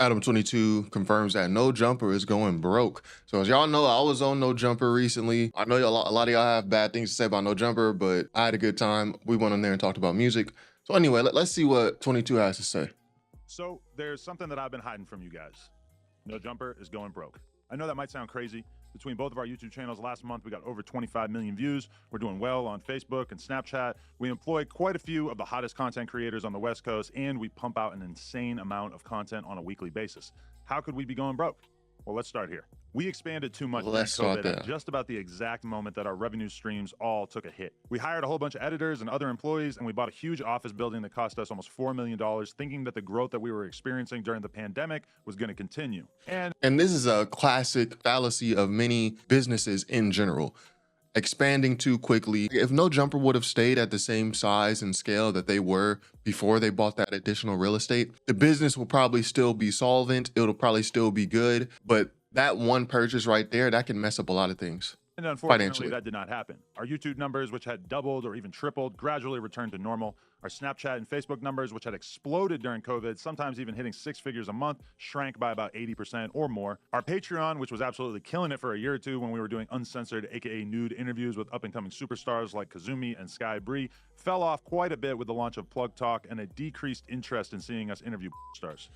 Adam22 confirms that NoJumper is going broke. So as y'all know, I was on NoJumper recently. I know a lot of y'all have bad things to say about NoJumper, but I had a good time. We went on there and talked about music. So anyway, let's see what 22 has to say. So there's something that I've been hiding from you guys. NoJumper is going broke. I know that might sound crazy. Between both of our YouTube channels last month, we got over 25 million views. We're doing well on Facebook and Snapchat. We employ quite a few of the hottest content creators on the West Coast, and we pump out an insane amount of content on a weekly basis. How could we be going broke? Well, let's start here. We expanded too much during COVID at just about the exact moment that our revenue streams all took a hit. We hired a whole bunch of editors and other employees, and we bought a huge office building that cost us almost $4 million, thinking that the growth that we were experiencing during the pandemic was going to continue. And this is a classic fallacy of many businesses in general. Expanding too quickly. If NoJumper would have stayed at the same size and scale that they were before they bought that additional real estate, the business will probably still be solvent. It'll probably still be good, but that one purchase right there, that can mess up a lot of things. And unfortunately, that did not happen. Our YouTube numbers, which had doubled or even tripled, gradually returned to normal. Our Snapchat and Facebook numbers, which had exploded during COVID, sometimes even hitting 6 figures a month, shrank by about 80% or more. Our Patreon, which was absolutely killing it for a year or two when we were doing uncensored, aka nude interviews with up-and-coming superstars like Kazumi and Sky Bree, fell off quite a bit with the launch of Plug Talk and a decreased interest in seeing us interview stars.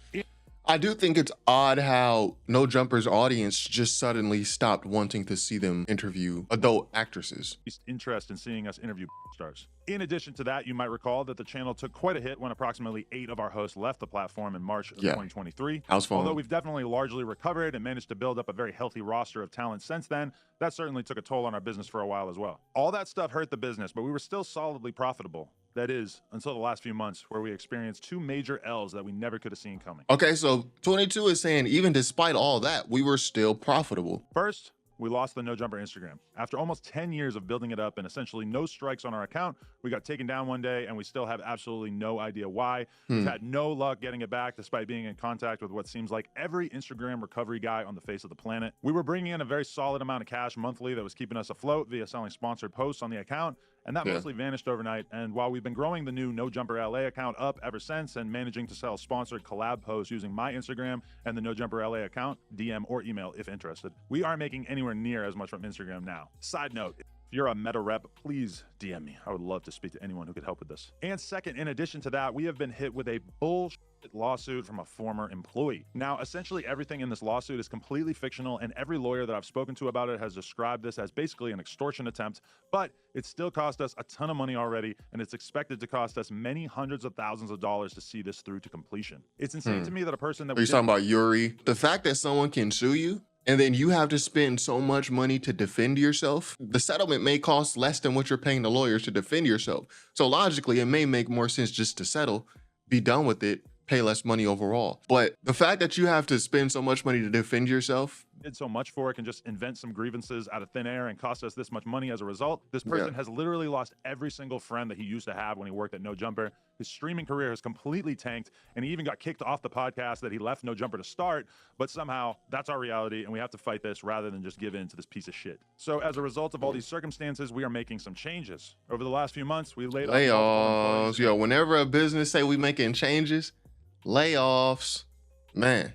I do think it's odd how NoJumper's audience just suddenly stopped wanting to see them interview adult actresses. Interest in seeing us interview stars. In addition to that, you might recall that the channel took quite a hit when approximately 8 of our hosts left the platform in March of 2023. Although we've definitely largely recovered and managed to build up a very healthy roster of talent since then, that certainly took a toll on our business for a while as well. All that stuff hurt the business, but we were still solidly profitable. That is, until the last few months where we experienced 2 major L's that we never could have seen coming. Okay, so 22 is saying even despite all that, we were still profitable. First, we lost the NoJumper Instagram. After almost 10 years of building it up and essentially no strikes on our account, we got taken down one day and we still have absolutely no idea why. We've had no luck getting it back despite being in contact with what seems like every Instagram recovery guy on the face of the planet. We were bringing in a very solid amount of cash monthly that was keeping us afloat via selling sponsored posts on the account, and that mostly vanished overnight. And while we've been growing the new NoJumper LA account up ever since and managing to sell sponsored collab posts using my Instagram and the NoJumper LA account, DM or email if interested, we aren't making anywhere near as much from Instagram now. Side note, if you're a meta rep, please DM me. I would love to speak to anyone who could help with this. And second, in addition to that, we have been hit with a bullshit lawsuit from a former employee. Now, essentially everything in this lawsuit is completely fictional, and every lawyer that I've spoken to about it has described this as basically an extortion attempt, but it still cost us a ton of money already, and it's expected to cost us many hundreds of thousands of dollars to see this through to completion. It's insane to me that a person that Are you talking about Yuri? The fact that someone can sue you and then you have to spend so much money to defend yourself, the settlement may cost less than what you're paying the lawyers to defend yourself. So logically, it may make more sense just to settle, be done with it, pay less money overall. But the fact that you have to spend so much money to defend yourself, did so much for it, can just invent some grievances out of thin air and cost us this much money as a result. This person has literally lost every single friend that he used to have when he worked at NoJumper. His streaming career has completely tanked, and he even got kicked off the podcast that he left NoJumper to start. But somehow that's our reality, and we have to fight this rather than just give in to this piece of shit. So as a result of all these circumstances, we are making some changes. Over the last few months, we laid off layoffs. Yo, whenever a business say we making changes, layoffs, man.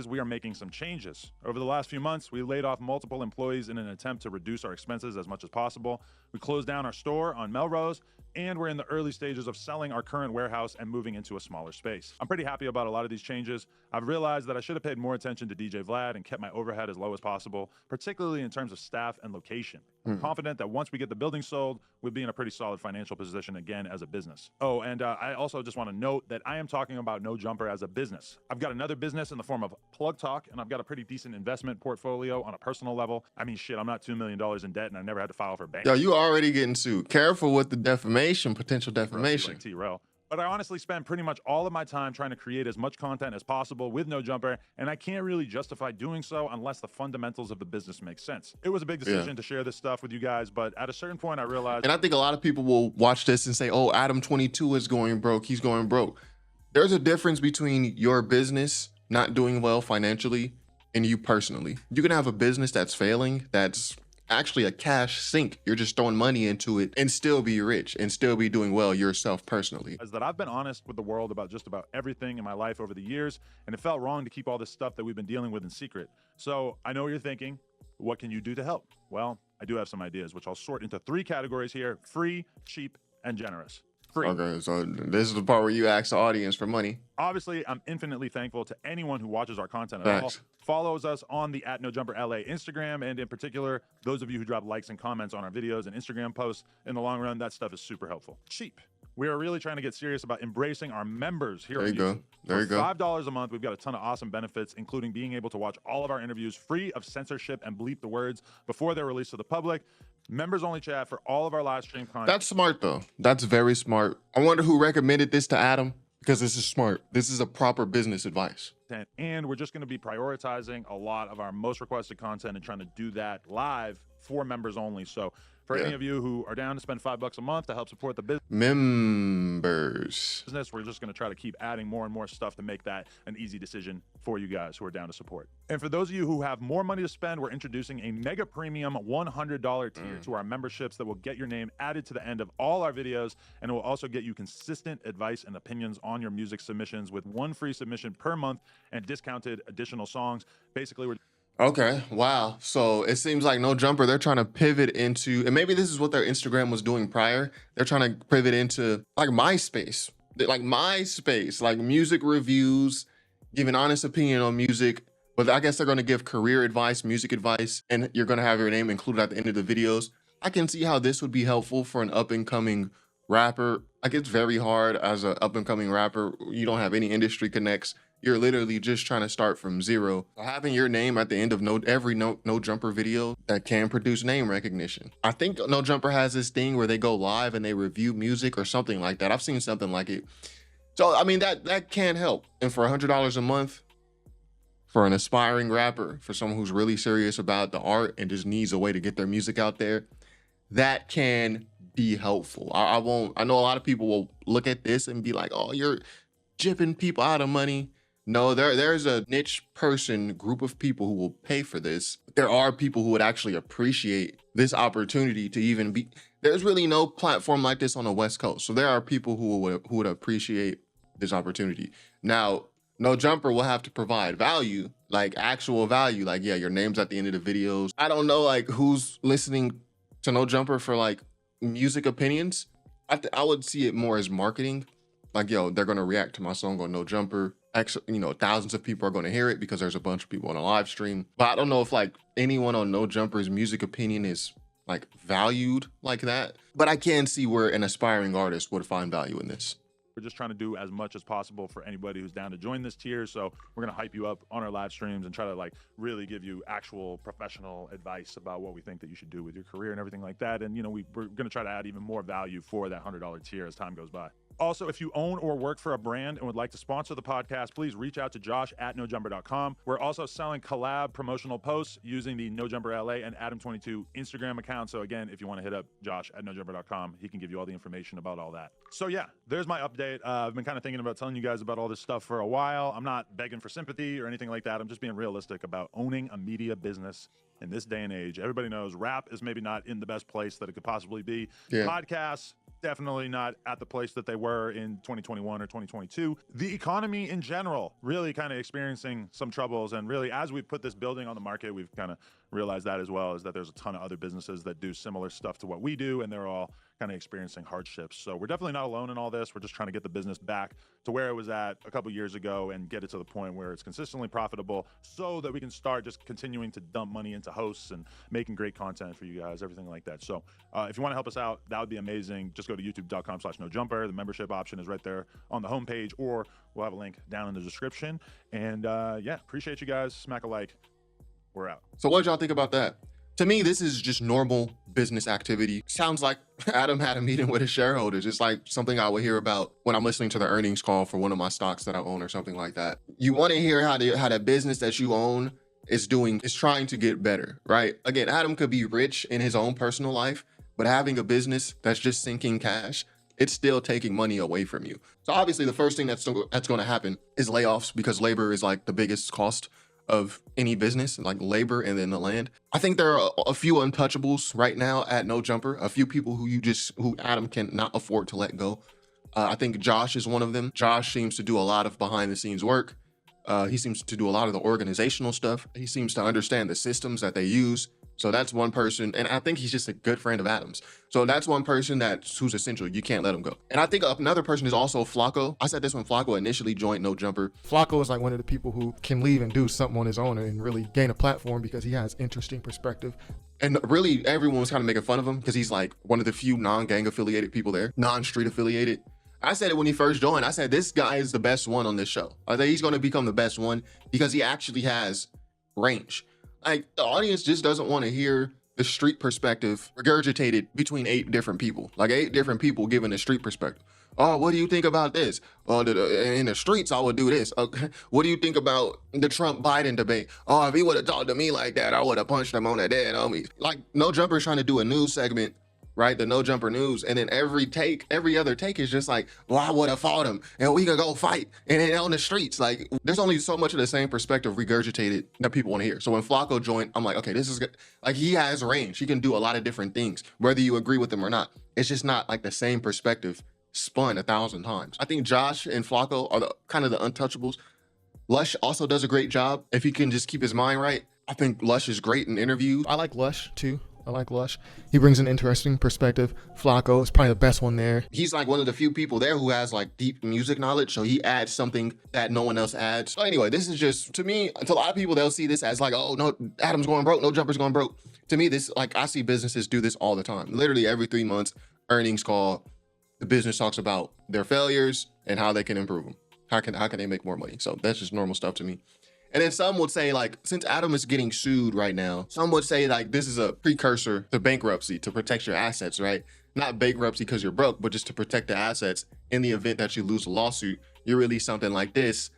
We are making some changes. Over the last few months, we laid off multiple employees in an attempt to reduce our expenses as much as possible. We closed down our store on Melrose, and we're in the early stages of selling our current warehouse and moving into a smaller space. I'm pretty happy about a lot of these changes. I've realized that I should have paid more attention to DJ Vlad and kept my overhead as low as possible, particularly in terms of staff and location. I'm confident that once we get the building sold, we'll be in a pretty solid financial position again as a business. Oh, and I also just want to note that I am talking about NoJumper as a business. I've got another business in the form of Plug Talk, and I've got a pretty decent investment portfolio on a personal level. I mean, shit, I'm not $2 million in debt, and I never had to file for bank. Yo, you already getting sued. Careful with the defamation, potential defamation. Like T-Rel. But I honestly spend pretty much all of my time trying to create as much content as possible with NoJumper, and I can't really justify doing so unless the fundamentals of the business make sense. It was a big decision to share this stuff with you guys, but at a certain point I realized... And I think a lot of people will watch this and say, oh, Adam22 is going broke. He's going broke. There's a difference between your business not doing well financially and you personally. You can have a business that's failing, that's actually a cash sink. You're just throwing money into it and still be rich and still be doing well yourself personally. Is that I've been honest with the world about just about everything in my life over the years, and it felt wrong to keep all this stuff that we've been dealing with in secret. So I know what you're thinking. What can you do to help? Well, I do have some ideas, which I'll sort into 3 categories here: free, cheap, and generous. Free. Okay, so this is the part where you ask the audience for money. Obviously, I'm infinitely thankful to anyone who watches our content at all, follows us on the @NoJumperLA Instagram, and in particular, those of you who drop likes and comments on our videos and Instagram posts. In the long run, that stuff is super helpful. Cheap. We are really trying to get serious about embracing our members here. There you go. There you go. $5 a month, we've got a ton of awesome benefits, including being able to watch all of our interviews free of censorship and bleep the words before they're released to the public. Members only chat for all of our live stream content. That's smart though. That's very smart. I wonder who recommended this to Adam, because this is smart. This is a proper business advice. And we're just going to be prioritizing a lot of our most requested content and trying to do that live for members only. So for any of you who are down to spend $5 a month to help support the business, we're just going to try to keep adding more and more stuff to make that an easy decision for you guys who are down to support. And for those of you who have more money to spend, we're introducing a mega premium $100 tier to our memberships that will get your name added to the end of all our videos, and it will also get you consistent advice and opinions on your music submissions with 1 free submission per month and discounted additional songs. Basically, we're Okay, wow. So it seems like NoJumper, they're trying to pivot into, and maybe this is what their Instagram was doing prior. They're trying to pivot into like MySpace, like music reviews, give an honest opinion on music. But I guess they're going to give career advice, music advice, and you're going to have your name included at the end of the videos. I can see how this would be helpful for an up and coming rapper. Like, it's very hard as an up and coming rapper. You don't have any industry connects. You're literally just trying to start from zero. Having your name at the end of every NoJumper video that can produce name recognition. I think NoJumper has this thing where they go live and they review music or something like that. I've seen something like it. So, I mean, that can help. And for $100 a month, for an aspiring rapper, for someone who's really serious about the art and just needs a way to get their music out there, that can be helpful. I know a lot of people will look at this and be like, oh, you're jipping people out of money. No, there's a niche group of people who will pay for this. There are people who would actually appreciate this opportunity to even be. There's really no platform like this on the West Coast. So there are people who would appreciate this opportunity. Now, NoJumper will have to provide value, like actual value. Like, yeah, your name's at the end of the videos. I don't know, like, who's listening to NoJumper for like music opinions. I would see it more as marketing. Like, yo, they're gonna react to my song on NoJumper. Actually, you know, thousands of people are gonna hear it because there's a bunch of people on a live stream. But I don't know if like anyone on NoJumper's music opinion is like valued like that. But I can see where an aspiring artist would find value in this. We're just trying to do as much as possible for anybody who's down to join this tier. So we're going to hype you up on our live streams and try to like really give you actual professional advice about what we think that you should do with your career and everything like that. And, you know, we're going to try to add even more value for that $100 tier as time goes by. Also, if you own or work for a brand and would like to sponsor the podcast, please reach out to Josh at NoJumper.com. We're also selling collab promotional posts using the NoJumper LA and Adam22 Instagram account. So again, if you want to hit up Josh at NoJumper.com, he can give you all the information about all that. So yeah, there's my update. I've been kind of thinking about telling you guys about all this stuff for a while. I'm not begging for sympathy or anything like that. I'm just being realistic about owning a media business in this day and age. Everybody knows rap is maybe not in the best place that it could possibly be. Yeah. Podcasts, definitely not at the place that they were in 2021 or 2022. The economy in general really kind of experiencing some troubles, and really as we've put this building on the market, we've kind of realized that as well, is that there's a ton of other businesses that do similar stuff to what we do, and they're all kind of experiencing hardships. So we're definitely not alone in all this. We're just trying to get the business back to where it was at a couple years ago and get it to the point where it's consistently profitable so that we can start just continuing to dump money into hosts and making great content for you guys, everything like that. So if you want to help us out, that would be amazing. Just go to youtube.com/NoJumper. The membership option is right there on the homepage, or we'll have a link down in the description. And yeah, appreciate you guys. Smack a like. We're out. So what did y'all think about that? To me, this is just normal business activity. Sounds like Adam had a meeting with his shareholders. It's like something I would hear about when I'm listening to the earnings call for one of my stocks that I own or something like that. You want to hear how the business that you own is trying to get better, right? Again, Adam could be rich in his own personal life, but having a business that's just sinking cash, it's still taking money away from you. So obviously the first thing that's going to happen is layoffs, because labor is like the biggest cost of any business, like labor and then the land. I think there are a few untouchables right now at NoJumper, a few people who Adam cannot afford to let go. I think Josh is one of them. Josh seems to do a lot of behind the scenes work. He seems to do a lot of the organizational stuff. He seems to understand the systems that they use. So that's one person. And I think he's just a good friend of Adam's. So that's one person who's essential. You can't let him go. And I think another person is also Flacco. I said this when Flacco initially joined NoJumper. Flacco is like one of the people who can leave and do something on his own and really gain a platform because he has interesting perspective. And really, everyone was kind of making fun of him because he's like one of the few non-gang affiliated people there, non-street affiliated. I said it when he first joined. I said, this guy is the best one on this show. I think he's going to become the best one because he actually has range. Like, the audience just doesn't want to hear the street perspective regurgitated between 8 different people. Like 8 different people giving the street perspective. Oh, what do you think about this? Oh, in the streets, I would do this. Okay. What do you think about the Trump-Biden debate? Oh, if he would have talked to me like that, I would have punched him on the dead homies. Like, NoJumper is trying to do a news segment, right? The NoJumper news. And then every other take is just like, well, I would have fought him and we could go fight. And then on the streets, like, there's only so much of the same perspective regurgitated that people want to hear. So when Flacco joined, I'm like, okay, this is good. Like, he has range. He can do a lot of different things, whether you agree with him or not. It's just not like the same perspective spun 1,000 times. I think Josh and Flacco are kind of the untouchables. Lush also does a great job if he can just keep his mind right. I think Lush is great in interviews. I like Lush too. I like Lush. He brings an interesting perspective. Flacco is probably the best one there. He's like one of the few people there who has like deep music knowledge, so he adds something that no one else adds. So anyway, this is just, to me, to a lot of people, they'll see this as like, oh, no, Adam's going broke, NoJumper's going broke. To me, this, like, I see businesses do this all the time. Literally every 3 months, earnings call, the business talks about their failures and how they can improve them. How can they make more money? So that's just normal stuff to me. And then some would say, like, since Adam is getting sued right now, some would say, like, this is a precursor to bankruptcy to protect your assets, right? Not bankruptcy because you're broke, but just to protect the assets in the event that you lose a lawsuit. You release something like this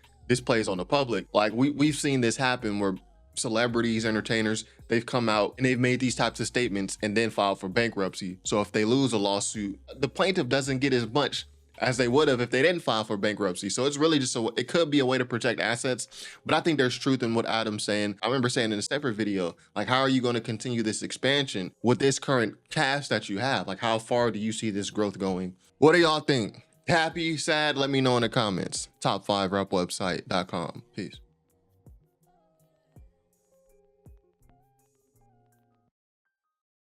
plays on the public. Like, we've seen this happen where celebrities, entertainers, they've come out and they've made these types of statements and then filed for bankruptcy. So if they lose a lawsuit, the plaintiff doesn't get as much as they would have if they didn't file for bankruptcy. So it's really just it could be a way to protect assets, but I think there's truth in what Adam's saying. I remember saying in a separate video, like, how are you going to continue this expansion with this current cast that you have? Like, how far do you see this growth going? What do y'all think? Happy, sad? Let me know in the comments. Top5rapwebsite.com. Peace.